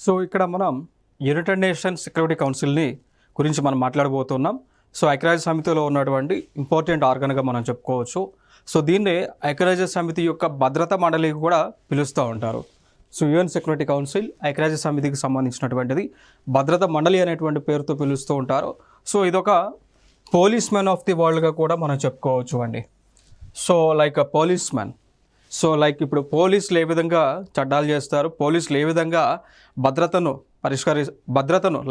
So ఇక్కడ మనం United Nations security కౌన్సిల్ని గురించి మనం మాట్లాడబోతున్నాం. సో ఐక్యరాజ్య సమితిలో ఉన్నటువంటి ఇంపార్టెంట్ ఆర్గన్గా మనం చెప్పుకోవచ్చు. సో దీన్నే ఐక్యరాజ్య సమితి యొక్క భద్రతా మండలి కూడా పిలుస్తూ ఉంటారు. సో యుఎన్ సెక్యూరిటీ కౌన్సిల్ ఐక్యరాజ్య సమితికి సంబంధించినటువంటిది భద్రతా మండలి అనేటువంటి పేరుతో పిలుస్తూ ఉంటారు. సో ఇదొక పోలీస్ మ్యాన్ ఆఫ్ ది వరల్డ్గా కూడా మనం చెప్పుకోవచ్చు అండి. So like police man, so like ఇప్పుడు పోలీసులు ఏ విధంగా చట్టాలు చేస్తారు, పోలీసులు ఏ విధంగా భద్రతను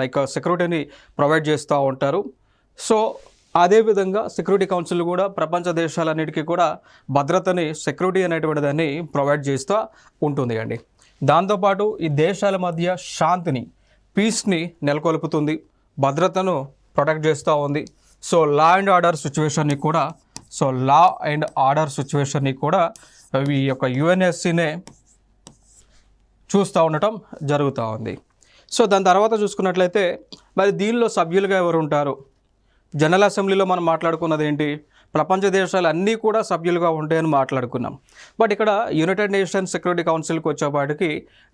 లైక్ సెక్యూరిటీని ప్రొవైడ్ చేస్తూ ఉంటారు. సో అదేవిధంగా సెక్యూరిటీ కౌన్సిల్ కూడా ప్రపంచ దేశాలన్నిటికీ కూడా భద్రతని, సెక్యూరిటీ అనేటువంటి దాన్ని ప్రొవైడ్ చేస్తూ ఉంటుంది అండి. దాంతోపాటు ఈ దేశాల మధ్య శాంతిని, పీస్ని నెలకొల్పుతుంది, భద్రతను ప్రొటెక్ట్ చేస్తూ ఉంది. సో లా అండ్ ఆర్డర్ సిచ్యువేషన్ని కూడా ఈ యొక్క యుఎన్ఎస్సీనే చూస్తూ ఉండటం జరుగుతూ ఉంది. సో దాని తర్వాత చూసుకున్నట్లయితే మరి దీనిలో సభ్యులుగా ఎవరు ఉంటారు? జనరల్ అసెంబ్లీలో మనం మాట్లాడుకున్నది ఏంటి? ప్రపంచ దేశాలు అన్నీ కూడా సభ్యులుగా ఉంటాయని మాట్లాడుకున్నాం. బట్ ఇక్కడ యునైటెడ్ నేషన్స్ సెక్యూరిటీ కౌన్సిల్కి వచ్చేపాటికి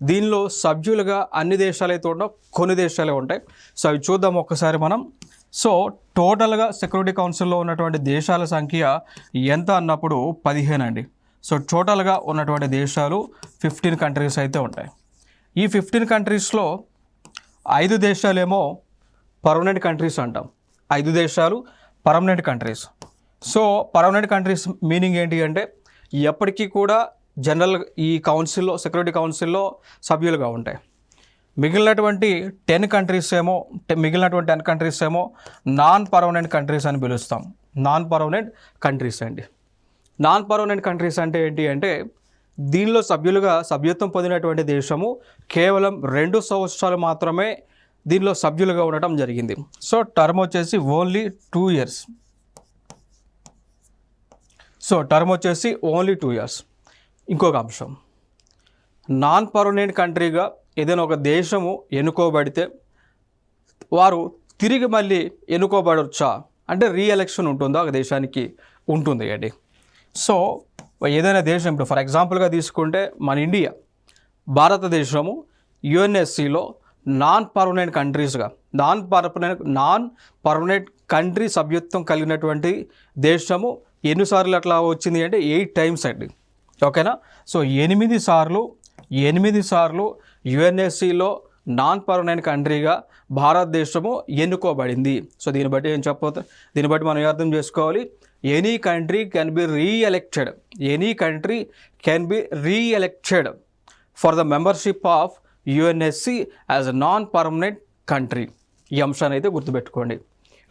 దీనిలో సభ్యులుగా అన్ని దేశాలైతే ఉండవు, కొన్ని దేశాలే ఉంటాయి. సో అవి చూద్దాం ఒక్కసారి మనం. సో టోటల్గా సెక్యూరిటీ కౌన్సిల్లో ఉన్నటువంటి దేశాల సంఖ్య ఎంత అన్నప్పుడు 15 అండి. సో టోటల్గా ఉన్నటువంటి దేశాలు 15 కంట్రీస్ అయితే ఉంటాయి. ఈ 15 కంట్రీస్లో 5 దేశాలేమో పర్మనెంట్ కంట్రీస్ అంటాం. 5 దేశాలు permanent countries. So permanent countries meaning ఏంటి అంటే ఎప్పటికీ కూడా జనరల్ ఈ కౌన్సిల్లో, సెక్యూరిటీ కౌన్సిల్లో సభ్యులుగా ఉంటాయి. మిగిలినటువంటి 10 కంట్రీస్ ఏమో నాన్ పర్మనెంట్ కంట్రీస్ అని పిలుస్తాం. నాన్ పర్మనెంట్ కంట్రీస్ అండి. నాన్ పర్మనెంట్ కంట్రీస్ అంటే ఏంటి అంటే దీనిలో సభ్యత్వం పొందినటువంటి దేశము కేవలం 2 సంవత్సరాలు మాత్రమే దీనిలో సభ్యులుగా ఉండటం జరిగింది. సో టర్మ్ వచ్చేసి ఓన్లీ 2 years. సో టర్మ్ వచ్చేసి ఓన్లీ 2 years. ఇంకొక అంశం, నాన్ పర్మనెంట్ కంట్రీగా ఏదైనా ఒక దేశము ఎన్నుకోబడితే వారు తిరిగి మళ్ళీ ఎన్నుకోబడవచ్చా అంటే రీఎలక్షన్ ఉంటుందో ఒక దేశానికి ఉంటుంది అండి. సో ఏదైనా దేశం, ఇప్పుడు ఫర్ ఎగ్జాంపుల్గా తీసుకుంటే మన ఇండియా, భారతదేశము యుఎన్ఎస్సిలో నాన్ పర్మనెంట్ కంట్రీ సభ్యత్వం కలిగినటువంటి దేశము ఎన్నిసార్లు అట్లా వచ్చింది అంటే 8 times అండి. ఓకేనా? సో 8 సార్లు యుఎన్ఎస్సిలో నాన్ పర్మనెంట్ కంట్రీగా భారతదేశము ఎన్నుకోబడింది. సో దీన్ని బట్టి మనం అర్థం చేసుకోవాలి, any country can be re-elected for the membership of UNSC as a non permanent country. ఈ అంశాన్ని అయితే గుర్తుపెట్టుకోండి.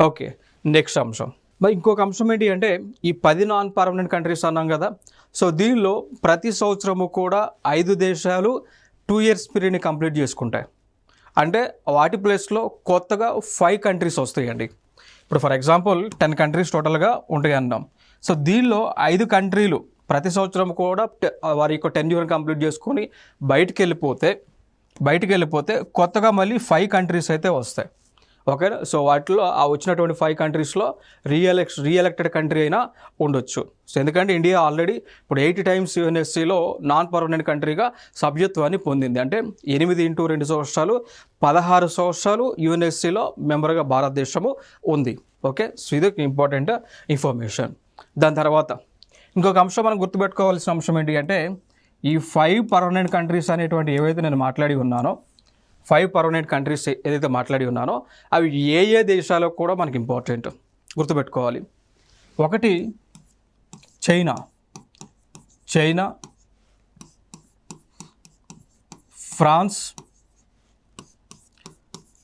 ఓకే, నెక్స్ట్ అంశం. మరి ఇంకొక అంశం ఏంటి అంటే ఈ 10 నాన్ పర్మనెంట్ కంట్రీస్ అన్నాం కదా. సో దీనిలో ప్రతి సంవత్సరము కూడా 5 దేశాలు 2 years పీరియడ్ని కంప్లీట్ చేసుకుంటాయి. అంటే వాటి ప్లేస్లో కొత్తగా 5 కంట్రీస్ వస్తాయండి. ఇప్పుడు ఫర్ ఎగ్జాంపుల్ 10 కంట్రీస్ టోటల్గా ఉంటాయి అన్నాం. సో దీనిలో 5 కంట్రీలు ప్రతి సంవత్సరం కూడా వారి యొక్క టెన్యూర్ కంప్లీట్ చేసుకొని బయటికి వెళ్ళిపోతే కొత్తగా మళ్ళీ 5 కంట్రీస్ అయితే వస్తాయి. ఓకేనా? సో వాటిలో ఆ వచ్చినటువంటి 5 కంట్రీస్లో రీఎలెక్టెడ్ కంట్రీ అయినా ఉండొచ్చు. సో ఎందుకంటే ఇండియా ఆల్రెడీ ఇప్పుడు 8 times యుఎన్ఎస్సిలో నాన్ పర్మనెంట్ కంట్రీగా సభ్యత్వాన్ని పొందింది. అంటే 8 × 2 సంవత్సరాలు 16 సంవత్సరాలు యుఎన్ఎస్సిలో మెంబర్గా భారతదేశము ఉంది. ఓకే, సో ఇది ఇంపార్టెంట్ ఇన్ఫర్మేషన్. దాని తర్వాత ఇంకొక అంశం మనం గుర్తుపెట్టుకోవాల్సిన అంశం ఏంటి అంటే ఈ 5 పర్మనెంట్ కంట్రీస్ అనేటువంటి ఏవైతే నేను మాట్లాడి ఉన్నానో, 5 పర్మనెంట్ కంట్రీస్ ఏదైతే మాట్లాడి ఉన్నానో అవి ఏ దేశాలో కూడా మనకి ఇంపార్టెంట్ గుర్తుపెట్టుకోవాలి. ఒకటి చైనా, ఫ్రాన్స్,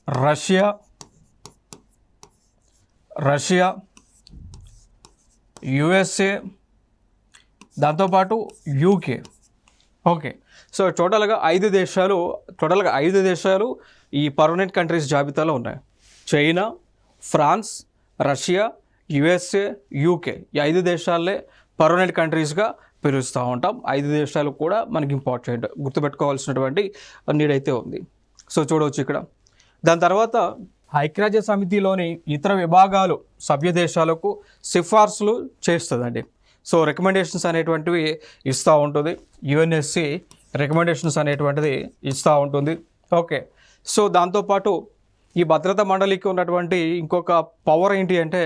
రష్యా, యుఎస్ఏ, దాంతోపాటు యూకే. ఓకే, సో టోటల్గా 5 దేశాలు ఈ పర్మనెంట్ కంట్రీస్ జాబితాలో ఉన్నాయి. China, France, Russia, USA, UK. ఈ 5 దేశాలే పర్మనెంట్ కంట్రీస్గా పిలుస్తూ ఉంటాం. 5 దేశాలు కూడా మనకి ఇంపార్టెంట్ గుర్తుపెట్టుకోవాల్సినటువంటి నీడ్ అయితే ఉంది. సో చూడవచ్చు ఇక్కడ. దాని తర్వాత ఐక్యరాజ్య సమితిలోని ఇతర విభాగాలు సభ్య దేశాలకు సిఫార్సులు చేస్తుందండి. సో రికమెండేషన్స్ అనేటువంటివి ఇస్తూ ఉంటుంది. యుఎన్ఎస్సి రికమెండేషన్స్ అనేటువంటిది ఇస్తూ ఉంటుంది. ఓకే, సో దాంతోపాటు ఈ భద్రతా మండలికి ఉన్నటువంటి ఇంకొక పవర్ ఏంటి అంటే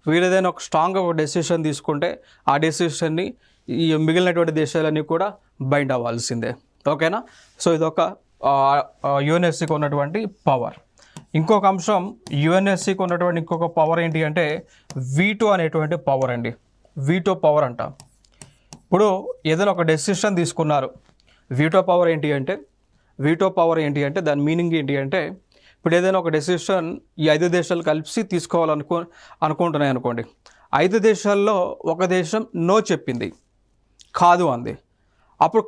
వీళ్ళు ఏదైనా ఒక స్ట్రాంగ్గా ఒక డెసిషన్ తీసుకుంటే ఆ డెసిషన్ని ఈ మిగిలినటువంటి దేశాలన్నీ కూడా బైండ్ అవ్వాల్సిందే. ఓకేనా? సో ఇదొక యుఎన్ఎస్సికి ఉన్నటువంటి పవర్. ఇంకొక అంశం, యుఎన్ఎస్సికి ఉన్నటువంటి ఇంకొక పవర్ ఏంటి అంటే వీటో అనేటువంటి పవర్ అండి. వీటో పవర్ అంట. ఇప్పుడు ఏదైనా ఒక డెసిషన్ తీసుకున్నారు, వీటో పవర్ ఏంటి అంటే దాని మీనింగ్ ఏంటి అంటే ఇప్పుడు ఏదైనా ఒక డెసిషన్ ఈ 5 దేశాలు కలిసి అనుకుంటున్నాయి అనుకోండి. 5 దేశాల్లో ఒక దేశం నో చెప్పింది, కాదు అంది. అప్పుడు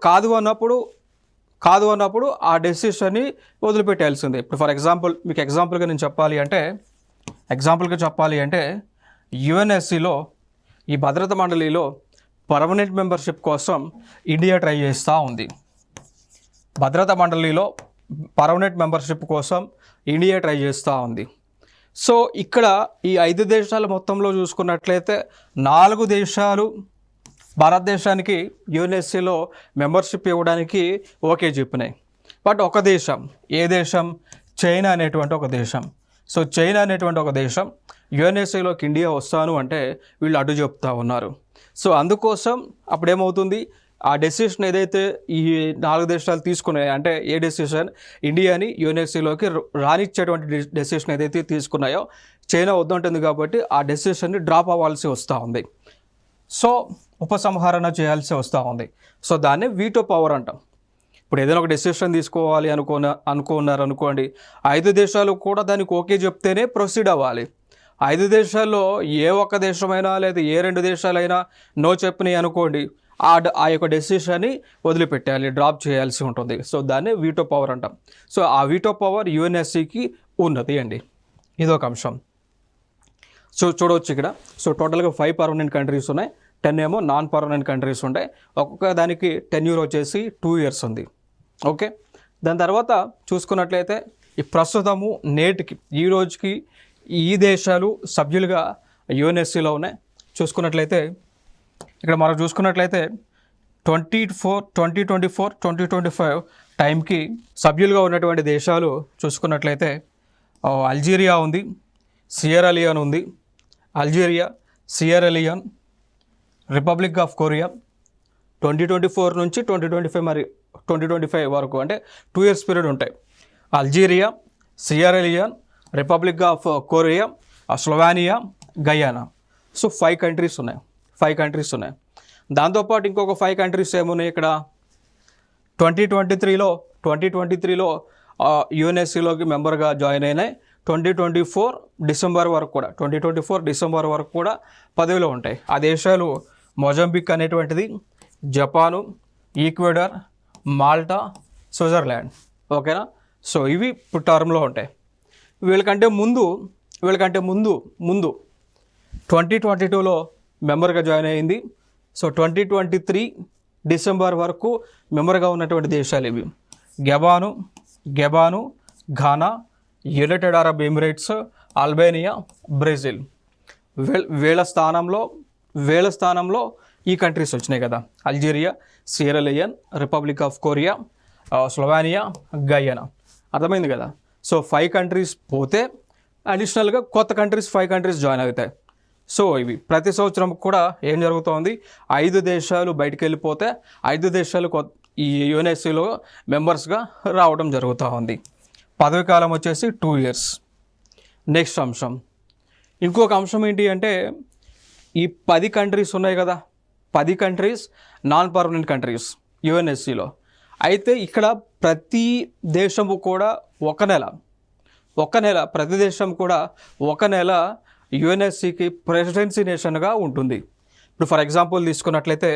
కాదు అన్నప్పుడు ఆ డెసిషన్ని వదిలిపెట్టాల్సిందే. ఇప్పుడు ఫర్ ఎగ్జాంపుల్ మీకు ఎగ్జాంపుల్గా చెప్పాలి అంటే యుఎన్ఎస్సిలో ఈ భద్రతా మండలిలో పర్మనెంట్ మెంబర్షిప్ కోసం ఇండియా ట్రై చేస్తూ ఉంది. భద్రతా మండలిలో పర్మనెంట్ మెంబర్షిప్ కోసం ఇండియా ట్రై చేస్తూ ఉంది. సో ఇక్కడ ఈ 5 దేశాల మొత్తంలో చూసుకున్నట్లయితే 4 దేశాలు భారతదేశానికి యుఎన్ఎస్సిలో మెంబర్షిప్ ఇవ్వడానికి ఓకే చెప్పినాయి. బట్ ఒక దేశం, ఏ దేశం? చైనా అనేటువంటి ఒక దేశం. సో చైనా అనేటువంటి ఒక దేశం యుఎన్ఎస్సిలోకి ఇండియా వస్తాను అంటే వీళ్ళు అడ్డు చెప్తా ఉన్నారు. సో అందుకోసం అప్పుడేమవుతుంది, ఆ డెసిషన్ ఏదైతే ఈ 4 దేశాలు తీసుకున్నాయి అంటే ఏ డెసిషన్ ఇండియాని యుఎన్ఎస్సిలోకి రానిచ్చేటువంటి డెసిషన్ ఏదైతే తీసుకున్నాయో చైనా వద్దంటుంది కాబట్టి ఆ డెసిషన్ని డ్రాప్ అవ్వాల్సి వస్తూ ఉంది. సో ఉపసంహరణ చేయాల్సి వస్తూ ఉంది. సో దాన్ని వీటో పవర్ అంటాం. ఇప్పుడు ఏదైనా ఒక డెసిషన్ తీసుకోవాలి అనుకోండి, 5 దేశాలు కూడా దానికి ఓకే చెప్తేనే ప్రొసీడ్ అవ్వాలి. 5 దేశాల్లో ఏ ఒక్క దేశమైనా లేదా ఏ 2 దేశాలైనా నో చెప్పినాయి అనుకోండి, ఆ యొక్క డెసిషన్ని వదిలిపెట్టాలి, డ్రాప్ చేయాల్సి ఉంటుంది. సో దాన్ని వీటో పవర్ అంటాం. సో ఆ వీటో పవర్ యుఎన్ఎస్సికి ఉన్నది అండి. ఇదొక అంశం. సో చూడవచ్చు ఇక్కడ. సో టోటల్గా 5 పర్మనెంట్ కంట్రీస్ ఉన్నాయి, 10 ఏమో నాన్ పర్మనెంట్ కంట్రీస్ ఉంటాయి. ఒక్కొక్క దానికి టెన్యూర్ వచ్చేసి 2 years ఉంది. ఓకే, దాని తర్వాత చూసుకున్నట్లయితే ఈ ప్రస్తుతము నేటికి ఈ రోజుకి ఈ దేశాలు సభ్యులుగా యుఎన్ఎస్సిలో ఉన్నాయి. చూసుకున్నట్లయితే ఇక్కడ మనం చూసుకున్నట్లయితే 2024-2025 టైంకి సభ్యులుగా ఉన్నటువంటి దేశాలు చూసుకున్నట్లయితే అల్జీరియా ఉంది, సియరా లియోన్ ఉంది, రిపబ్లిక్ ఆఫ్ కొరియా 2024 నుంచి 2025 వరకు అంటే 2 years పీరియడ్ ఉంటాయి. Algeria, Sierra Leone, Republic of Korea, Slovenia, Guyana. So 5 countries ఉన్నాయి. దాంతోపాటు ఇంకొక 5 కంట్రీస్ ఏమున్నాయి ఇక్కడ. 2023లో యుఎన్ఎస్సిలోకి మెంబర్గా జాయిన్ అయినాయి. 2024 డిసెంబర్ వరకు కూడా పదవిలో ఉంటాయి. ఆ దేశాలు మొజంబిక్ అనేటువంటిది, జపాను, ఈక్వెడార్, మాల్టా, స్విట్జర్లాండ్. ఓకేనా? సో ఇవి టర్మ్లో ఉంటాయి. వీళ్ళకంటే ముందు 2022లో మెంబర్గా జాయిన్ అయింది. సో 2023 డిసెంబర్ వరకు మెంబర్గా ఉన్నటువంటి దేశాలు ఇవి: Gabon, Ghana, United Arab Emirates, Albania, Brazil. వీళ్ళ స్థానంలో ఈ కంట్రీస్ వచ్చినాయి కదా: Algeria, Sierra Leone, Republic of Korea, Slovenia, Guyana. అర్థమైంది కదా? సో 5 కంట్రీస్ పోతే అడిషనల్గా కొత్త కంట్రీస్ 5 కంట్రీస్ జాయిన్ అవుతాయి. సో ఇవి ప్రతి సంవత్సరం కూడా ఏం జరుగుతోంది, 5 దేశాలు బయటికి వెళ్ళిపోతే 5 దేశాలు ఈ యుఎన్ఎస్సిలో మెంబర్స్గా రావడం జరుగుతూ ఉంది. పదవి కాలం వచ్చేసి 2 years. నెక్స్ట్ అంశం, ఇంకొక అంశం ఏంటి అంటే ఈ 10 కంట్రీస్ ఉన్నాయి కదా, 10 కంట్రీస్ నాన్ పర్మనెంట్ కంట్రీస్ యుఎన్ఎస్సిలో. అయితే ఇక్కడ ప్రతి దేశము కూడా ప్రతి దేశం కూడా ఒక నెల యుఎన్ఎస్సికి ప్రెసిడెన్సీ నేషన్గా ఉంటుంది. ఇప్పుడు ఫర్ ఎగ్జాంపుల్ తీసుకున్నట్లయితే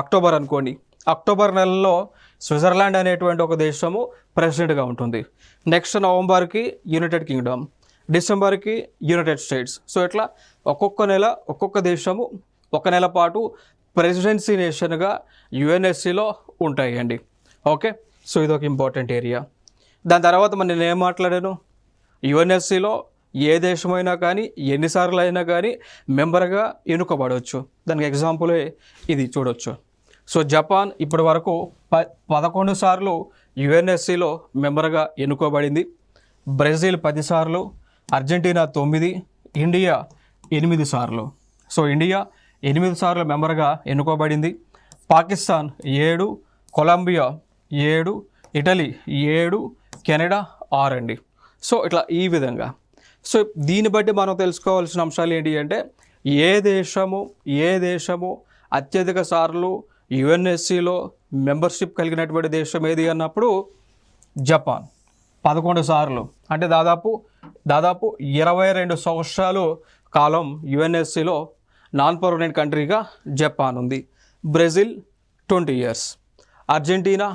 అక్టోబర్ అనుకోండి, అక్టోబర్ నెలలో స్విట్జర్లాండ్ అనేటువంటి ఒక దేశము ప్రెసిడెంట్గా ఉంటుంది. నెక్స్ట్ నవంబర్కి యునైటెడ్ కింగ్డమ్, డిసెంబర్కి యునైటెడ్ స్టేట్స్. సో ఇట్లా ఒక్కొక్క నెల ఒక్కొక్క దేశము ఒక నెల పాటు ప్రెసిడెన్సీ నేషన్గా యుఎన్ఎస్సిలో ఉంటాయండి. ఓకే, సో ఇదొక ఇంపార్టెంట్ ఏరియా. దాని తర్వాత నేను ఏం మాట్లాడాను, యుఎన్ఎస్సిలో ఏ దేశమైనా కానీ ఎన్నిసార్లు అయినా కానీ మెంబర్గా ఎన్నుకోబడవచ్చు. దానికి ఎగ్జాంపులే ఇది చూడవచ్చు. సో జపాన్ ఇప్పటి వరకు 11 సార్లు యుఎన్ఎస్సిలో మెంబర్గా ఎన్నుకోబడింది. బ్రెజిల్ 10 సార్లు, అర్జెంటీనా 9, ఇండియా 8 సార్లు. సో ఇండియా 8 సార్లు మెంబర్గా ఎన్నుకోబడింది. పాకిస్తాన్ 7, కొలంబియా 7, ఇటలీ 7, కెనడా 6 అండి. సో ఇట్లా ఈ విధంగా. సో దీన్ని బట్టి మనం తెలుసుకోవాల్సిన అంశాలు ఏంటి అంటే ఏ దేశము అత్యధిక సార్లు యుఎన్ఎస్సిలో మెంబర్షిప్ కలిగినటువంటి దేశం ఏది అన్నప్పుడు జపాన్ 11 సార్లు, అంటే దాదాపు 22 సంవత్సరాలు కాలం యుఎన్ఎస్సిలో నాన్ పర్మనెంట్ కంట్రీగా జపాన్ ఉంది. Brazil 20 years, Argentina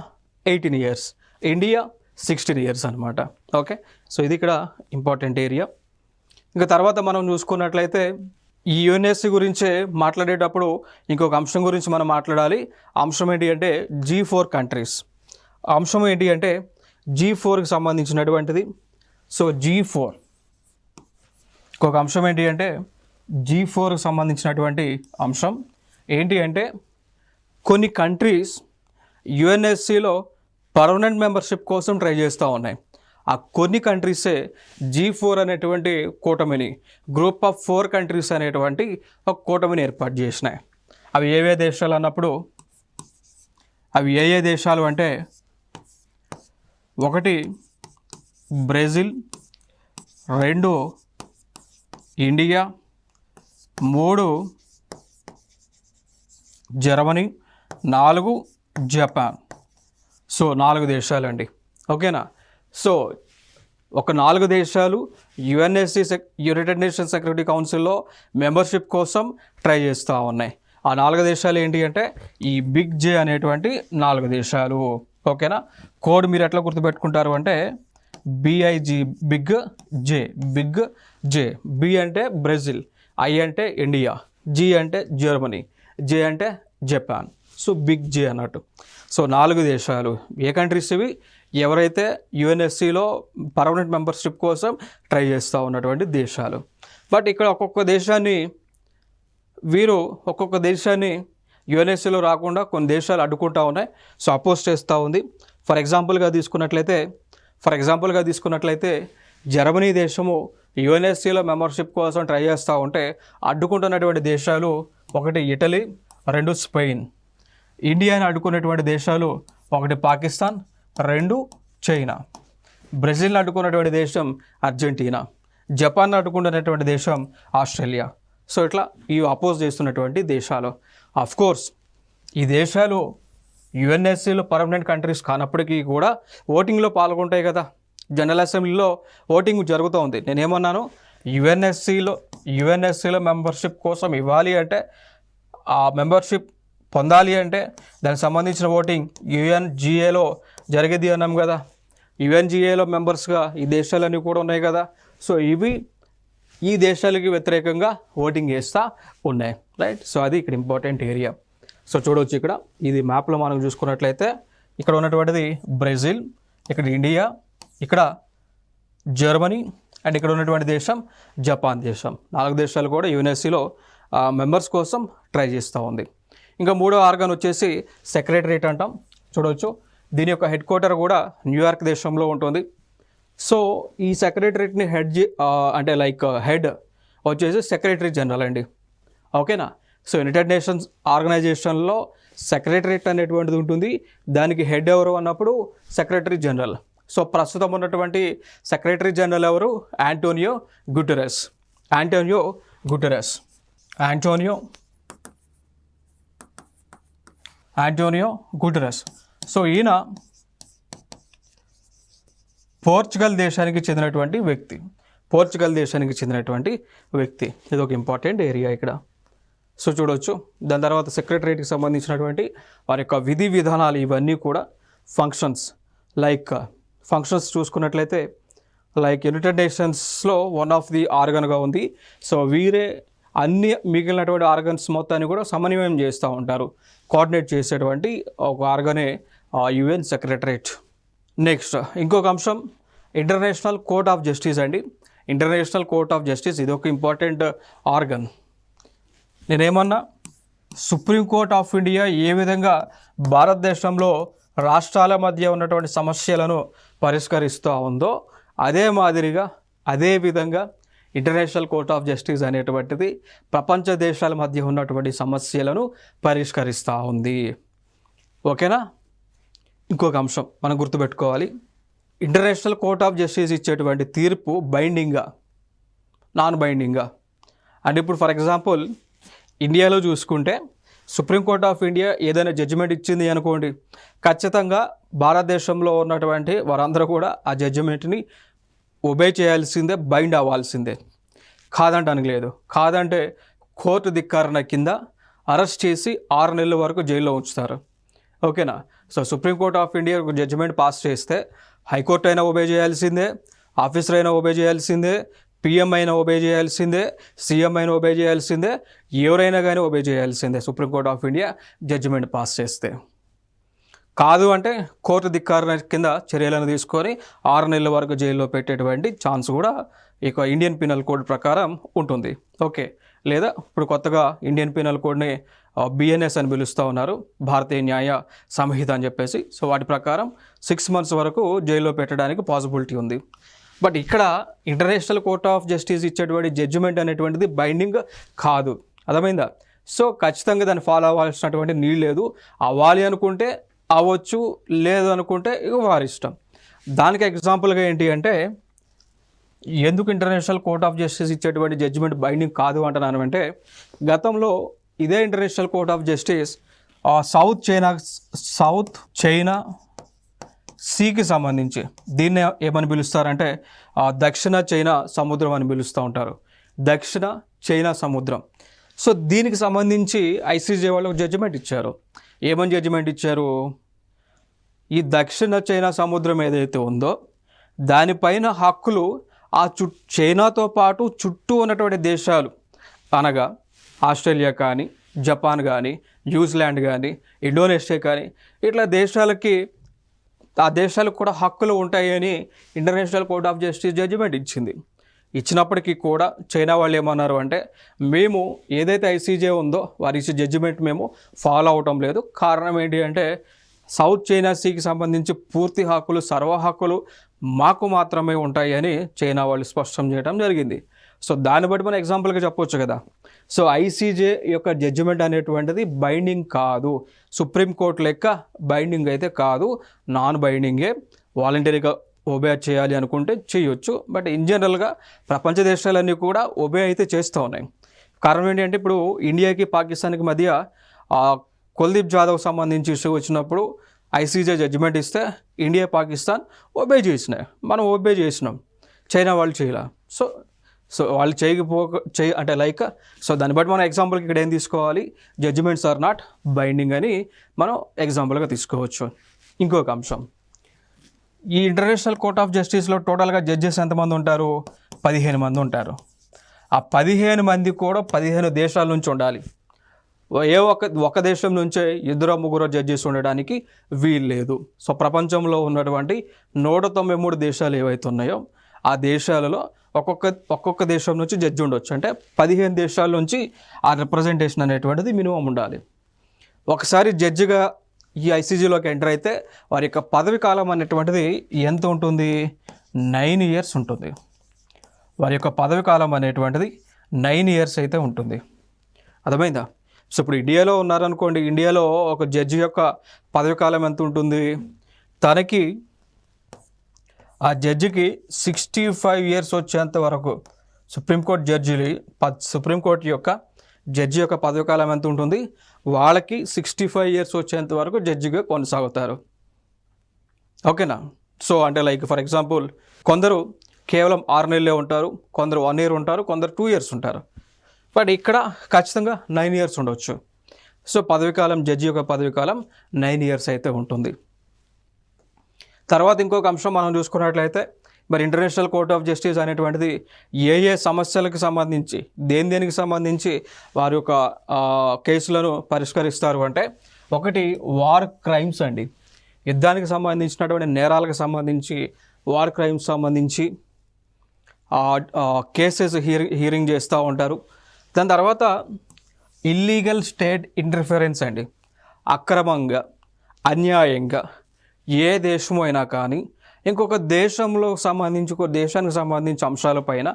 18 years, India 16 years అనమాట. ఓకే, సో ఇది ఇక్కడ ఇంపార్టెంట్ ఏరియా. ఇంకా తర్వాత మనం చూసుకున్నట్లయితే ఈ యుఎన్ఎస్సి గురించే మాట్లాడేటప్పుడు ఇంకొక అంశం గురించి మనం మాట్లాడాలి. అంశం ఏంటి అంటే G4 కంట్రీస్. అంశం ఏంటి అంటే G4కి సంబంధించినటువంటిది. సో G4 ఇంకొక అంశం ఏంటి అంటే G4కి సంబంధించినటువంటి అంశం ఏంటి అంటే కొన్ని కంట్రీస్ యుఎన్ఎస్సిలో పర్మనెంట్ మెంబర్షిప్ కోసం ట్రై చేస్తూ ఉన్నాయి. ఆ కొన్ని కంట్రీసే G4 అనేటువంటి కూటమిని, గ్రూప్ ఆఫ్ 4 కంట్రీస్ అనేటువంటి ఒక కూటమిని ఏర్పాటు చేసినాయి. అవి ఏవే దేశాలు అన్నప్పుడు అవి ఏ దేశాలు అంటే 1 Brazil, 2 India, 3 Germany, 4 Japan. So 4 దేశాలండి. ఓకేనా. సో ఒక 4 దేశాలు యుఎన్ఎస్సి యునైటెడ్ నేషన్స్ సెక్యూరిటీ కౌన్సిల్లో మెంబర్షిప్ కోసం ట్రై చేస్తూ ఉన్నాయి. ఆ 4 దేశాలు ఏంటి అంటే ఈ బిగ్ జే అనేటువంటి 4 దేశాలు. ఓకేనా. కోడ్ మీరు ఎట్లా గుర్తుపెట్టుకుంటారు అంటే BIG, బిగ్ జే. బి అంటే బ్రెజిల్, ఐ అంటే ఇండియా, జీ అంటే జర్మనీ, జే అంటే జపాన్. సో బిగ్ జే అన్నట్టు. సో 4 దేశాలు ఏ కంట్రీస్ ఇవి? ఎవరైతే యుఎన్ఎస్సిలో పర్మనెంట్ మెంబర్షిప్ కోసం ట్రై చేస్తూ ఉన్నటువంటి దేశాలు. బట్ ఇక్కడ ఒక్కొక్క దేశాన్ని యుఎన్ఎస్సిలో రాకుండా కొన్ని దేశాలు అడ్డుకుంటూ ఉన్నాయి. సో అపోజ్ చేస్తూ ఉంది. ఫర్ ఎగ్జాంపుల్గా తీసుకున్నట్లయితే జర్మనీ దేశము యుఎన్ఎస్సిలో మెంబర్షిప్ కోసం ట్రై చేస్తూ ఉంటే అడ్డుకుంటున్నటువంటి దేశాలు 1 ఇటలీ, 2 స్పెయిన్. ఇండియాని అడ్డుకున్నటువంటి దేశాలు 1 పాకిస్తాన్, 2 చైనా. బ్రెజిల్ని అడ్డుకున్నటువంటి దేశం అర్జెంటీనా. జపాన్ అడ్డుకున్నటువంటి దేశం ఆస్ట్రేలియా. సో ఇట్లా ఈ అపోజ్ చేస్తున్నటువంటి దేశాలు. కోర్స్ ఈ దేశాలు యుఎన్ఎస్సిలో పర్మనెంట్ కంట్రీస్ కానప్పటికీ కూడా ఓటింగ్లో పాల్గొంటాయి కదా. జనరల్ అసెంబ్లీలో ఓటింగ్ జరుగుతూ ఉంది. నేనేమన్నాను, యుఎన్ఎస్సిలో మెంబర్షిప్ కోసం ఇవ్వాలి అంటే, ఆ మెంబర్షిప్ పొందాలి అంటే దానికి సంబంధించిన ఓటింగ్ యుఎన్జిఏలో జరిగేది అన్నాం కదా. యుఎన్జిఏలో మెంబర్స్గా ఈ దేశాలన్నీ కూడా ఉన్నాయి కదా. సో ఇవి ఈ దేశాలకి వ్యతిరేకంగా ఓటింగ్ చేస్తూ ఉన్నాయి. రైట్. సో అది ఇక్కడ ఇంపార్టెంట్ ఏరియా. సో చూడవచ్చు ఇక్కడ ఇది మ్యాప్లో మనం చూసుకున్నట్లయితే ఇక్కడ ఉన్నటువంటిది బ్రెజిల్, ఇక్కడ ఇండియా, ఇక్కడ జర్మనీ, అండ్ ఇక్కడ ఉన్నటువంటి దేశం జపాన్ దేశం. 4 దేశాలు కూడా యుఎన్ఎస్సిలో మెంబర్స్ కోసం ట్రై చేస్తూ ఉంది. ఇంకా 3వ ఆర్గన్ వచ్చేసి సెక్రటరియట్ అంటాం. చూడవచ్చు దీని యొక్క హెడ్ క్వార్టర్ కూడా న్యూయార్క్ దేశంలో ఉంటుంది. సో ఈ సెక్రటరియట్ని హెడ్ వచ్చేసి సెక్రటరీ జనరల్ అండి. ఓకేనా. సో యునైటెడ్ నేషన్స్ ఆర్గనైజేషన్లో సెక్రటరియట్ అనేటువంటిది ఉంటుంది. దానికి హెడ్ ఎవరు అన్నప్పుడు సెక్రటరీ జనరల్. సో ప్రస్తుతం ఉన్నటువంటి సెక్రటరీ జనరల్ ఎవరు? Antonio Guterres. సో ఈయన పోర్చుగల్ దేశానికి చెందినటువంటి వ్యక్తి. ఇది ఒక ఇంపార్టెంట్ ఏరియా ఇక్కడ. సో చూడవచ్చు. దాని తర్వాత సెక్రటరియట్కి సంబంధించినటువంటి వారి యొక్క విధి విధానాలు ఇవన్నీ కూడా ఫంక్షన్స్ చూసుకున్నట్లయితే యునైటెడ్ నేషన్స్లో వన్ ఆఫ్ ది ఆర్గన్గా ఉంది. సో వీరే అన్ని మిగిలినటువంటి ఆర్గన్స్ మొత్తాన్ని కూడా సమన్వయం చేస్తూ ఉంటారు. కోఆర్డినేట్ చేసేటువంటి ఒక ఆర్గనే యుఎన్ సెక్రటరియట్. నెక్స్ట్ ఇంకొక అంశం ఇంటర్నేషనల్ కోర్ట్ ఆఫ్ జస్టిస్ అండి. ఇంటర్నేషనల్ కోర్ట్ ఆఫ్ జస్టిస్ ఇది ఒక ఇంపార్టెంట్ ఆర్గన్. నేనేమన్నా సుప్రీంకోర్ట్ ఆఫ్ ఇండియా ఏ విధంగా భారతదేశంలో రాష్ట్రాల మధ్య ఉన్నటువంటి సమస్యలను పరిష్కరిస్తూ ఉందో అదే మాదిరిగా అదే విధంగా ఇంటర్నేషనల్ కోర్ట్ ఆఫ్ జస్టిస్ అనేటువంటిది ప్రపంచ దేశాల మధ్య ఉన్నటువంటి సమస్యలను పరిష్కరిస్తూ ఉంది. ఓకేనా? ఇంకొక అంశం మనం గుర్తుపెట్టుకోవాలి, ఇంటర్నేషనల్ కోర్ట్ ఆఫ్ జస్టిస్ ఇచ్చేటువంటి తీర్పు బైండింగా నాన్ బైండింగా. అంటే ఇప్పుడు ఫర్ ఎగ్జాంపుల్ ఇండియాలో చూసుకుంటే సుప్రీంకోర్ట్ ఆఫ్ ఇండియా ఏదైనా జడ్జిమెంట్ ఇచ్చింది అనుకోండి, ఖచ్చితంగా భారతదేశంలో ఉన్నటువంటి వారందరూ కూడా ఆ జడ్జిమెంట్ని ఒబే చేయాల్సిందే, బైండ్ అవ్వాల్సిందే. కాదంటానికి లేదు. కాదంటే కోర్టు ధిక్కరణ కింద అరెస్ట్ చేసి 6 నెలల వరకు జైల్లో ఉంచుతారు. ఓకేనా? సో సుప్రీంకోర్ట్ ఆఫ్ ఇండియా ఒక జడ్జిమెంట్ పాస్ చేస్తే హైకోర్టు అయినా ఒబే చేయాల్సిందే, ఆఫీసర్ అయినా ఒబే చేయాల్సిందే, పిఎం అయినా ఒబే చేయాల్సిందే, సీఎం అయినా ఒబే చేయాల్సిందే, ఎవరైనా కానీ ఒబే చేయాల్సిందే supreme court of India judgement pass చేస్తే. కాదు అంటే కోర్టు ధిక్కరణ కింద చర్యలను తీసుకొని 6 నెలల వరకు జైల్లో పెట్టేటువంటి ఛాన్స్ కూడా ఇక ఇండియన్ పీనల్ కోడ్ ప్రకారం ఉంటుంది. ఓకే, లేదా ఇప్పుడు కొత్తగా ఇండియన్ పీనల్ కోడ్ని బిఎన్ఎస్ అని పిలుస్తూ ఉన్నారు, భారతీయ న్యాయ సంహిత అని చెప్పేసి. సో వాటి ప్రకారం 6 months వరకు జైల్లో పెట్టడానికి పాసిబిలిటీ ఉంది. బట్ ఇక్కడ ఇంటర్నేషనల్ కోర్ట్ ఆఫ్ జస్టిస్ ఇచ్చేటువంటి జడ్జిమెంట్ అనేటువంటిది బైండింగ్ కాదు. అర్థమైందా? సో ఖచ్చితంగా దాన్ని ఫాలో అవ్వాల్సినటువంటి నీళ్ళు లేదు. అవ్వాలి అనుకుంటే అవ్వచ్చు, లేదు అనుకుంటే ఇక వారి ఇష్టం. దానికి ఎగ్జాంపుల్గా ఏంటి అంటే, ఎందుకు ఇంటర్నేషనల్ కోర్ట్ ఆఫ్ జస్టిస్ ఇచ్చేటువంటి జడ్జిమెంట్ బైండింగ్ కాదు అంటున్నాను అంటే, గతంలో ఇదే International court of Justice South China సీకి సంబంధించి, దీన్ని ఏమని పిలుస్తారంటే దక్షిణ చైనా సముద్రం అని పిలుస్తూ ఉంటారు. దక్షిణ చైనా సముద్రం. సో దీనికి సంబంధించి ఐసీజే వాళ్ళు జడ్జిమెంట్ ఇచ్చారు. ఏమని జడ్జిమెంట్ ఇచ్చారు? ఈ దక్షిణ చైనా సముద్రం ఏదైతే ఉందో దానిపైన హక్కులు ఆ చైనాతో పాటు చుట్టూ ఉన్నటువంటి దేశాలు, అనగా ఆస్ట్రేలియా కానీ, జపాన్ కానీ, న్యూజిలాండ్ కానీ, ఇండోనేషియా కానీ, ఇట్లా దేశాలకి ఆ దేశాలకు కూడా హక్కులు ఉంటాయని international court of justice judgement ఇచ్చింది. ఇచ్చినప్పటికీ కూడా చైనా వాళ్ళు ఏమన్నారు అంటే, మేము ఏదైతే ఐసీజే ఉందో వారి ఇచ్చే జడ్జిమెంట్ మేము ఫాలో అవటం లేదు. కారణం ఏంటి అంటే, సౌత్ చైనా సీకి సంబంధించి పూర్తి హక్కులు, సర్వ హక్కులు మాకు మాత్రమే ఉంటాయి అని చైనా వాళ్ళు స్పష్టం చేయడం జరిగింది. సో దాన్ని బట్టి మనం ఎగ్జాంపుల్గా చెప్పవచ్చు కదా. సో ఐసీజే యొక్క జడ్జిమెంట్ అనేటువంటిది బైండింగ్ కాదు, సుప్రీంకోర్టు లెక్క బైండింగ్ అయితే కాదు, నాన్ బైండింగే. వాలంటరీగా ఒబే చేయాలి అనుకుంటే చేయొచ్చు. బట్ ఇన్ జనరల్గా ప్రపంచ దేశాలన్నీ కూడా ఒబే అయితే చేస్తూ ఉన్నాయి. కారణం ఏంటంటే, ఇప్పుడు ఇండియాకి పాకిస్తాన్కి మధ్య కుల్దీప్ జాదవ్ సంబంధించి ఇష్యూ వచ్చినప్పుడు ఐసీజే జడ్జిమెంట్ ఇస్తే ఇండియా పాకిస్తాన్ ఒబే చేసినాయి, మనం ఒబే చేసినాం, చైనా వాళ్ళు చేయాల. సో వాళ్ళు అంటే లైక్, సో దాన్ని బట్టి మనం ఎగ్జాంపుల్కి ఇక్కడ ఏం తీసుకోవాలి, జడ్జిమెంట్స్ ఆర్ నాట్ బైండింగ్ అని మనం ఎగ్జాంపుల్గా తీసుకోవచ్చు. ఇంకొక అంశం, ఈ ఇంటర్నేషనల్ కోర్ట్ ఆఫ్ జస్టిస్లో టోటల్గా జడ్జెస్ ఎంతమంది ఉంటారు? 15 మంది ఉంటారు. ఆ 15 మంది కూడా 15 దేశాల నుంచి ఉండాలి. ఒక దేశం నుంచే 2-3 జడ్జెస్ ఉండడానికి వీలు లేదు. సో ప్రపంచంలో ఉన్నటువంటి 193 దేశాలు ఏవైతే ఉన్నాయో ఆ దేశాలలో ఒక్కొక్క దేశం నుంచి జడ్జి ఉండొచ్చు. అంటే 15 దేశాల నుంచి ఆ రిప్రజెంటేషన్ అనేటువంటిది మినిమం ఉండాలి. ఒకసారి జడ్జిగా ఈ ఐసీజీలోకి ఎంటర్ అయితే వారి యొక్క పదవి కాలం అనేటువంటిది ఎంత ఉంటుంది? 9 years ఉంటుంది. వారి యొక్క పదవి కాలం అనేటువంటిది 9 years అయితే ఉంటుంది. అర్థమైందా? సో ఇప్పుడు ఇండియాలో ఉన్నారనుకోండి, ఇండియాలో ఒక జడ్జి యొక్క పదవి కాలం ఎంత ఉంటుంది? తనకి ఆ జడ్జికి 65 years వచ్చేంత వరకు సుప్రీంకోర్టు యొక్క జడ్జి యొక్క పదవి కాలం ఎంత ఉంటుంది? వాళ్ళకి 65 years వచ్చేంత వరకు జడ్జిగా కొనసాగుతారు. ఓకేనా? సో అంటే లైక్ ఫర్ ఎగ్జాంపుల్ కొందరు కేవలం 6 నెలలే ఉంటారు, కొందరు 1 year ఉంటారు, కొందరు 2 years ఉంటారు. బట్ ఇక్కడ ఖచ్చితంగా 9 years ఉండవచ్చు. సో పదవికాలం, జడ్జి యొక్క పదవికాలం 9 years అయితే ఉంటుంది. తర్వాత ఇంకొక అంశం మనం చూసుకున్నట్లయితే, మరి ఇంటర్నేషనల్ కోర్ట్ ఆఫ్ జస్టిస్ అనేటువంటిది ఏ సమస్యలకు సంబంధించి, దేనికి సంబంధించి వారి యొక్క కేసులను పరిష్కరిస్తారు అంటే, ఒకటి వార్ క్రైమ్స్ అండి, యుద్ధానికి సంబంధించినటువంటి నేరాలకు సంబంధించి, వార్ క్రైమ్స్ సంబంధించి కేసెస్ హీరింగ్ చేస్తూ ఉంటారు. దాని తర్వాత ఇల్లీగల్ స్టేట్ ఇంటర్ఫిరెన్స్ అండి, అక్రమంగా, అన్యాయంగా ఏ దేశం అయినా కానీ ఇంకొక దేశానికి సంబంధించి అంశాలపైన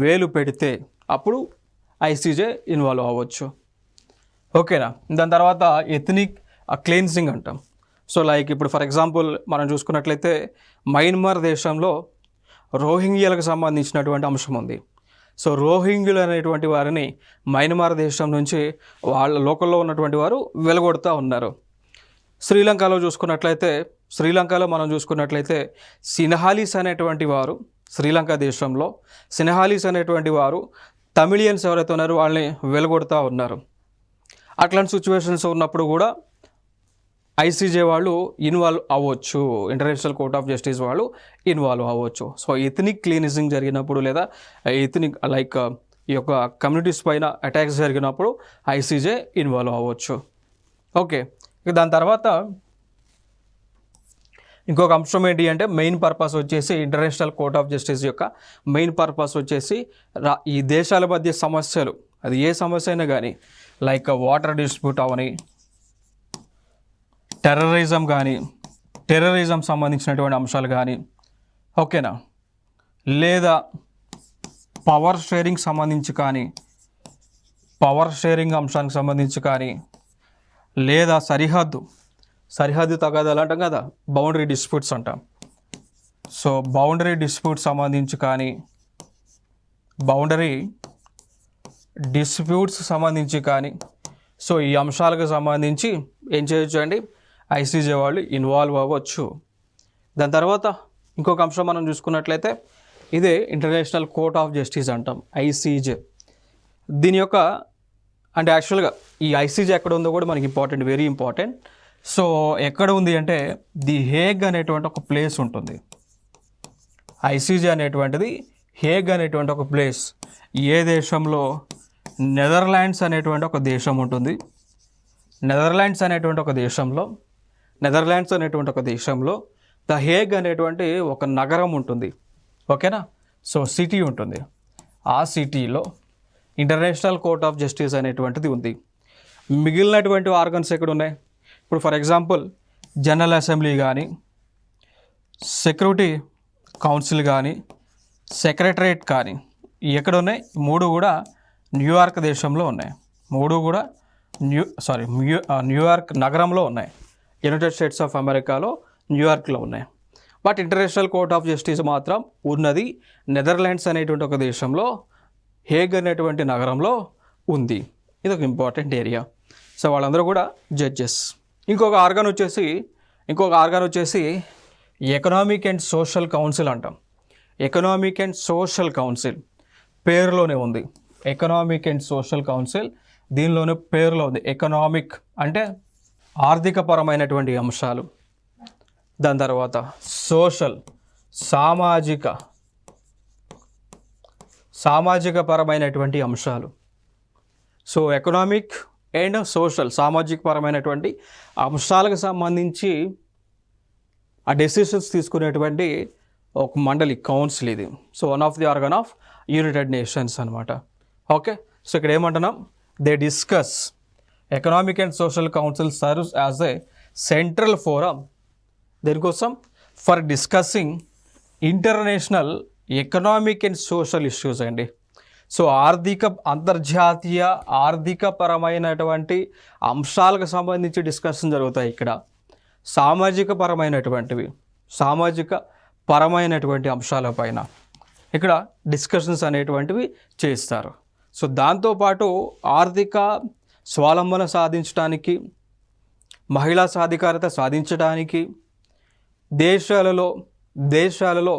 వేలు పెడితే అప్పుడు ఐసీజే ఇన్వాల్వ్ అవ్వచ్చు. ఓకేనా. దాని తర్వాత ఎథనిక్ క్లెన్సింగ్ అంటాం. సో లైక్ ఇప్పుడు ఫర్ ఎగ్జాంపుల్ మనం చూసుకున్నట్లయితే మయన్మార్ దేశంలో రోహింగ్యాలకు సంబంధించినటువంటి అంశం ఉంది. సో రోహింగ్యులు అనేటువంటి వారిని మయన్మార్ దేశం నుంచి వాళ్ళ లోకల్లో ఉన్నటువంటి వారు వెలగొడుతూ ఉన్నారు. శ్రీలంకలో మనం చూసుకున్నట్లయితే సిన్హాలీస్ అనేటువంటి వారు, శ్రీలంక దేశంలో సిన్హాలీస్ అనేటువంటి వారు తమిళియన్స్ ఎవరైతే ఉన్నారో వాళ్ళని వెలగొడుతూ ఉన్నారు. అట్లాంటి సిచ్యువేషన్స్ ఉన్నప్పుడు కూడా ఐసీజే వాళ్ళు ఇన్వాల్వ్ అవ్వచ్చు, ఇంటర్నేషనల్ కోర్ట్ ఆఫ్ జస్టిస్ వాళ్ళు ఇన్వాల్వ్ అవ్వచ్చు. సో ఎథనిక్ క్లీనిజింగ్ జరిగినప్పుడు లేదా ఎథనిక్ లైక్ ఈ యొక్క కమ్యూనిటీస్ పైన అటాక్స్ జరిగినప్పుడు ఐసీజే ఇన్వాల్వ్ అవ్వచ్చు. ఓకే. దాని తర్వాత ఇంకొక అంశం ఏంటి అంటే మెయిన్ పర్పస్ వచ్చేసి ఇంటర్నేషనల్ కోర్ట్ ఆఫ్ జస్టిస్ యొక్క మెయిన్ పర్పస్ వచ్చేసి ఈ దేశాల మధ్య సమస్యలు, అది ఏ సమస్య అయినా కానీ లైక్ వాటర్ డిస్ప్యూట్ అవని, టెర్రరిజం సంబంధించినటువంటి అంశాలు కానీ, ఓకేనా, లేదా పవర్ షేరింగ్ అంశానికి సంబంధించి కానీ, లేదా సరిహద్దు తగాదాలు అంటాం కదా, బౌండరీ డిస్ప్యూట్స్ అంటాం. సో బౌండరీ డిస్ప్యూట్స్ సంబంధించి కానీ సో ఈ అంశాలకు సంబంధించి ఏం చేయొచ్చు అండి, ఐసీజే వాళ్ళు ఇన్వాల్వ్ అవ్వచ్చు. దాని తర్వాత ఇంకొక అంశం మనం చూసుకున్నట్లయితే ఇదే ఇంటర్నేషనల్ కోర్ట్ ఆఫ్ జస్టిస్ అంటాం, ఐసీజే. దీని యొక్క అంటే యాక్చువల్గా ఈ ఐసీజే ఎక్కడ ఉందో కూడా మనకి ఇంపార్టెంట్, వెరీ ఇంపార్టెంట్. సో ఎక్కడ ఉంది అంటే ది హేగ్ అనేటువంటి ఒక ప్లేస్ ఉంటుంది. ఐసీజే అనేటువంటిది హేగ్ అనేటువంటి ఒక ప్లేస్. ఏ దేశంలో? నెదర్లాండ్స్ అనేటువంటి ఒక దేశం ఉంటుంది. నెదర్లాండ్స్ అనేటువంటి ఒక దేశంలో ద హేగ్ అనేటువంటి ఒక నగరం ఉంటుంది. ఓకేనా. సో సిటీ ఉంటుంది. ఆ సిటీలో ఇంటర్నేషనల్ కోర్ట్ ఆఫ్ జస్టిస్ అనేటువంటిది ఉంది. మిగిలినటువంటి ఆర్గన్స్ ఎక్కడ ఉన్నాయి? ఇప్పుడు ఫర్ ఎగ్జాంపుల్ జనరల్ అసెంబ్లీ కానీ, సెక్యూరిటీ కౌన్సిల్ కానీ, సెక్రటరేట్ కానీ ఎక్కడ ఉన్నాయి? మూడు కూడా న్యూయార్క్ దేశంలో ఉన్నాయి. న్యూయార్క్ నగరంలో ఉన్నాయి. యునైటెడ్ స్టేట్స్ ఆఫ్ అమెరికాలో న్యూయార్క్లో ఉన్నాయి. But international court of justice మాత్రం ఉన్నది నెదర్లాండ్స్ అనేటువంటి ఒక దేశంలో, హేగ్ అనేటువంటి నగరంలో ఉంది. ఇది ఒక ఇంపార్టెంట్ ఏరియా. సో వాళ్ళందరూ కూడా జడ్జెస్. ఇంకొక ఆర్గన్ వచ్చేసి ఎకనామిక్ అండ్ సోషల్ కౌన్సిల్ అంటాం. ఎకనామిక్ అండ్ సోషల్ కౌన్సిల్ పేరులోనే ఉంది. ఎకనామిక్ అండ్ సోషల్ కౌన్సిల్ దీనిలోనే పేరులో ఉంది. ఎకనామిక్ అంటే ఆర్థికపరమైనటువంటి అంశాలు, దాని తర్వాత సోషల్ సామాజిక పరమైనటువంటి అంశాలు. సో ఎకనామిక్ అండ్ సోషల్ సామాజిక పరమైనటువంటి అంశాలకు సంబంధించి ఆ డెసిషన్స్ తీసుకునేటువంటి ఒక మండలి, కౌన్సిల్ ఇది. So one of the organ of United Nations అనమాట. ఓకే. సో ఇక్కడ ఏమంటున్నాం? They discuss economic and social council serves as a central forum దేనికోసం? For discussing international economic and social issues అండి. సో అంతర్జాతీయ ఆర్థిక పరమైనటువంటి అంశాలకు సంబంధించి డిస్కషన్ జరుగుతాయి. ఇక్కడ సామాజిక పరమైనటువంటి అంశాలపైన ఇక్కడ డిస్కషన్స్ అనేటువంటివి చేస్తారు. సో దాంతోపాటు ఆర్థిక స్వావలంబన సాధించడానికి, మహిళా సాధికారత సాధించడానికి, దేశాలలో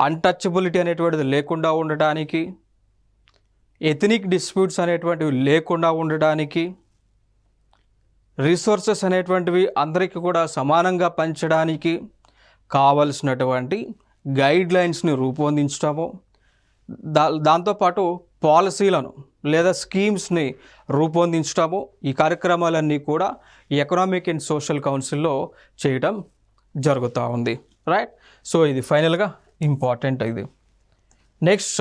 అన్టచబిలిటీ అనేటువంటిది లేకుండా ఉండటానికి, ఎథనిక్ డిస్ప్యూట్స్ అనేటువంటివి లేకుండా ఉండడానికి, రిసోర్సెస్ అనేటువంటివి అందరికీ కూడా సమానంగా పంచడానికి కావలసినటువంటి గైడ్ లైన్స్ని రూపొందించడము, దాంతోపాటు పాలసీలను లేదా స్కీమ్స్ని రూపొందించడము, ఈ కార్యక్రమాలన్నీ కూడా ఎకనామిక్ అండ్ సోషల్ కౌన్సిల్లో చేయడం జరుగుతూ ఉంది. రైట్. సో ఇది ఫైనల్గా ఇంపార్టెంట్. ఇది నెక్స్ట్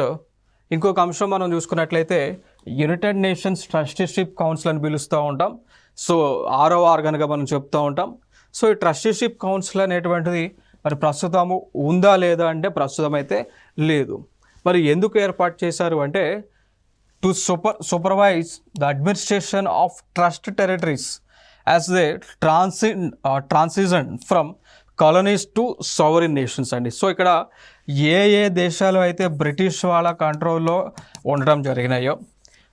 ఇంకొక అంశం మనం చూసుకున్నట్లయితే యునైటెడ్ నేషన్స్ ట్రస్టీషిప్ కౌన్సిల్ అని పిలుస్తూ ఉంటాం. సో 6వ ఆర్గన్గా మనం చెప్తూ ఉంటాం. సో ఈ ట్రస్టీషిప్ కౌన్సిల్ అనేటువంటిది మరి ప్రస్తుతము ఉందా లేదా అంటే ప్రస్తుతం అయితే లేదు. మరి ఎందుకు ఏర్పాటు చేశారు అంటే to supervise the administration of trust territories as they transition from colonies to sovereign nations అండి. సో ఇక్కడ ఏ దేశాలు అయితే బ్రిటిష్ వాళ్ళ కంట్రోల్లో ఉండడం జరిగినాయో,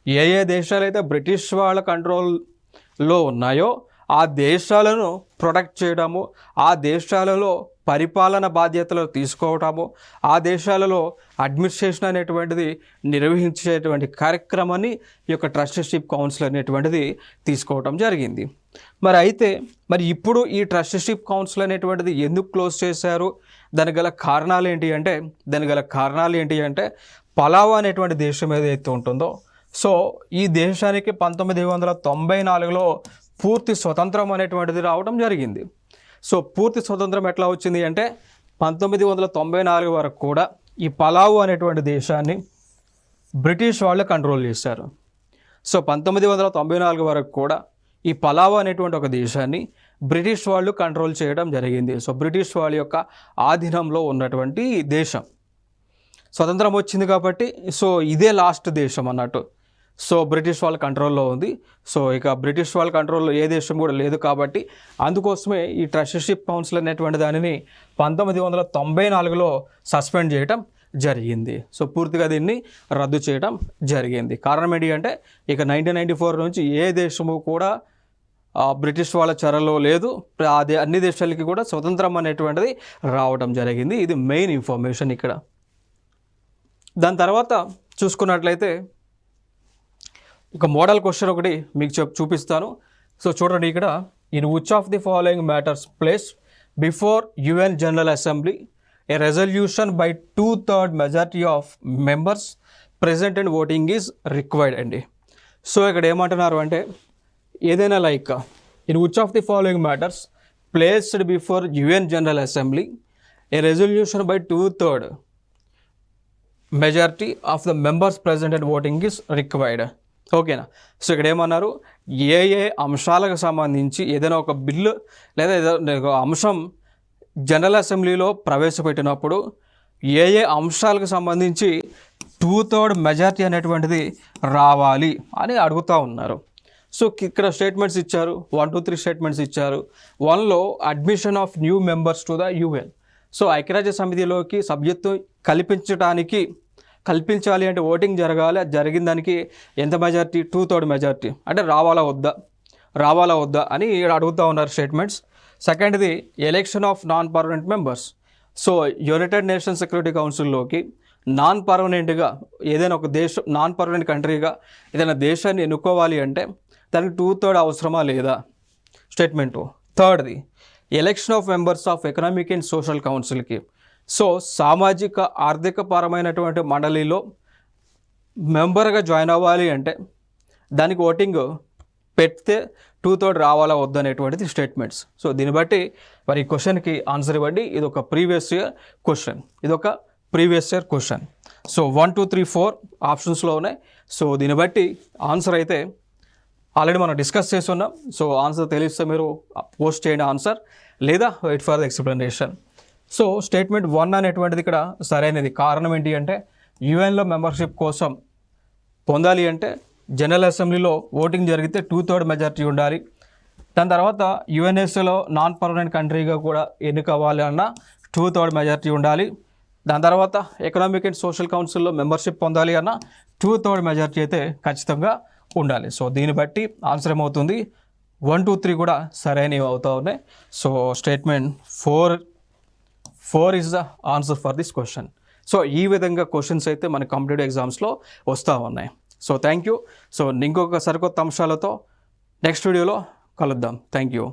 ఏ దేశాలు అయితే బ్రిటిష్ వాళ్ళ కంట్రోల్లో ఉన్నాయో ఆ దేశాలను ప్రొటెక్ట్ చేయడము, ఆ దేశాలలో పరిపాలన బాధ్యతలు తీసుకోవటము, ఆ దేశాలలో అడ్మినిస్ట్రేషన్ అనేటువంటిది నిర్వహించేటువంటి కార్యక్రమాన్ని ఈ యొక్క ట్రస్టీషిప్ కౌన్సిల్ అనేటువంటిది తీసుకోవటం జరిగింది. మరి ఇప్పుడు ఈ ట్రస్టీషిప్ కౌన్సిల్ అనేటువంటిది ఎందుకు క్లోజ్ చేశారు, దానికి గల కారణాలు ఏంటి అంటే పలావ్ అనేటువంటి దేశం ఏదైతే ఉంటుందో, సో ఈ దేశానికి 1994లో పూర్తి స్వతంత్రం అనేటువంటిది రావడం జరిగింది. సో పూర్తి స్వతంత్రం ఎట్లా వచ్చింది అంటే 1994 వరకు కూడా ఈ పలావ్ అనేటువంటి దేశాన్ని బ్రిటిష్ వాళ్ళు కంట్రోల్ చేశారు. సో 1994 వరకు కూడా ఈ పలావ్ అనేటువంటి ఒక దేశాన్ని బ్రిటిష్ వాళ్ళు కంట్రోల్ చేయడం జరిగింది. సో బ్రిటిష్ వాళ్ళ యొక్క ఆధీనంలో ఉన్నటువంటి దేశం. స్వతంత్రం వచ్చింది కాబట్టి సో ఇదే లాస్ట్ దేశం అన్నట్టు. సో బ్రిటిష్ వాళ్ళ కంట్రోల్లో ఉంది. సో ఇక బ్రిటిష్ వాళ్ళ కంట్రోల్లో ఏ దేశం కూడా లేదు కాబట్టి అందుకోసమే ఈ ట్రస్టీషిప్ కౌన్సిల్ అనేటువంటి దానిని 1994లో సస్పెండ్ చేయడం జరిగింది. సో పూర్తిగా దీన్ని రద్దు చేయడం జరిగింది. కారణం ఏంటి అంటే ఇక 1994 నుంచి ఏ దేశము కూడా బ్రిటిష్ వాళ్ళ చెరలో లేదు. అన్ని దేశాలకి కూడా స్వతంత్రం అనేటువంటిది రావడం జరిగింది. ఇది మెయిన్ ఇన్ఫర్మేషన్ ఇక్కడ. దాని తర్వాత చూసుకున్నట్లయితే ఒక మోడల్ క్వశ్చన్ ఒకటి మీకు చూపిస్తాను. సో చూడండి ఇక్కడ, in which of the following matters place before UN general assembly A resolution by 2/3 majority of members present and voting is required అండి. సో ఇక్కడ ఏమంటున్నారు అంటే ఏదైనా like in which of the following matters placed before UN general assembly A resolution by 2/3 majority of the members present and voting is required. ఓకేనా. So ఇక్కడ ఏమన్నారు, ఏ అంశాలకు సంబంధించి ఏదైనా ఒక బిల్లు లేదా ఏదైనా ఒక అంశం జనరల్ అసెంబ్లీలో ప్రవేశపెట్టినప్పుడు ఏ అంశాలకు సంబంధించి 2/3 మెజారిటీ అనేటువంటిది రావాలి అని అడుగుతూ ఉన్నారు. సో ఇక్కడ స్టేట్మెంట్స్ ఇచ్చారు, 1, 2, 3 స్టేట్మెంట్స్ ఇచ్చారు. 1లో admission of new members to the UN. So ఐక్యరాజ్య సమితిలోకి సభ్యత్వం కల్పించాలి అంటే ఓటింగ్ జరగాలి. అది జరిగిన దానికి ఎంత మెజారిటీ, 2/3 మెజారిటీ అంటే రావాలా వద్దా అని అడుగుతూ ఉన్నారు స్టేట్మెంట్స్. సెకండ్ది election of non permanent members. So United Nations security కౌన్సిల్లోకి నాన్ పర్మనెంట్గా ఏదైనా ఒక దేశం, నాన్ పర్మనెంట్ కంట్రీగా ఏదైనా దేశాన్ని ఎన్నుకోవాలి అంటే దానికి 2/3 అవసరమా లేదా స్టేట్మెంటు. థర్డ్ది election of members of economic and social కౌన్సిల్కి. సో సామాజిక ఆర్థిక పరమైనటువంటి మండలిలో మెంబర్గా జాయిన్ అవ్వాలి అంటే దానికి ఓటింగ్ పెడితే 2/3 రావాలా వద్దనేటువంటిది స్టేట్మెంట్స్. సో దీన్ని బట్టి మరి ఈ క్వశ్చన్కి ఆన్సర్ ఇవ్వండి. ఇది ఒక ప్రీవియస్ ఇయర్ క్వశ్చన్. సో 1, 2, 3, 4 ఆప్షన్స్లో ఉన్నాయి. సో దీన్ని బట్టి ఆన్సర్ అయితే ఆల్రెడీ మనం డిస్కస్ చేస్తున్నాం. సో ఆన్సర్ తెలిస్తే మీరు పోస్ట్ చేయండి ఆన్సర్, లేదా wait for the explanation. So statement 1 అనేటువంటిది ఇక్కడ సరైనది. కారణం ఏంటి అంటే యుఎన్లో మెంబర్షిప్ కోసం పొందాలి అంటే జనరల్ అసెంబ్లీలో ఓటింగ్ జరిగితే 2/3 మెజారిటీ ఉండాలి. దాని తర్వాత యుఎన్ఎస్ఏలో నాన్ పర్మనెంట్ కంట్రీగా కూడా ఎన్నికవ్వాలి అన్న 2/3 మెజారిటీ ఉండాలి. దాని తర్వాత ఎకనామిక్ అండ్ సోషల్ కౌన్సిల్లో మెంబర్షిప్ పొందాలి అన్న 2/3 మెజారిటీ అయితే ఖచ్చితంగా ఉండాలి. సో దీన్ని బట్టి ఆన్సర్ ఏమవుతుంది, 1, 2, 3 కూడా సరైనవి అవుతూ ఉన్నాయి. So statement 4 is the answer for this question. So ఈ విధంగా క్వశ్చన్స్ అయితే మన కాంపిటేటివ్ ఎగ్జామ్స్లో వస్తూ ఉన్నాయి. So thank you. సో ఇంకొక సరికొత్త అంశాలతో నెక్స్ట్ వీడియోలో కలుద్దాం. Thank you.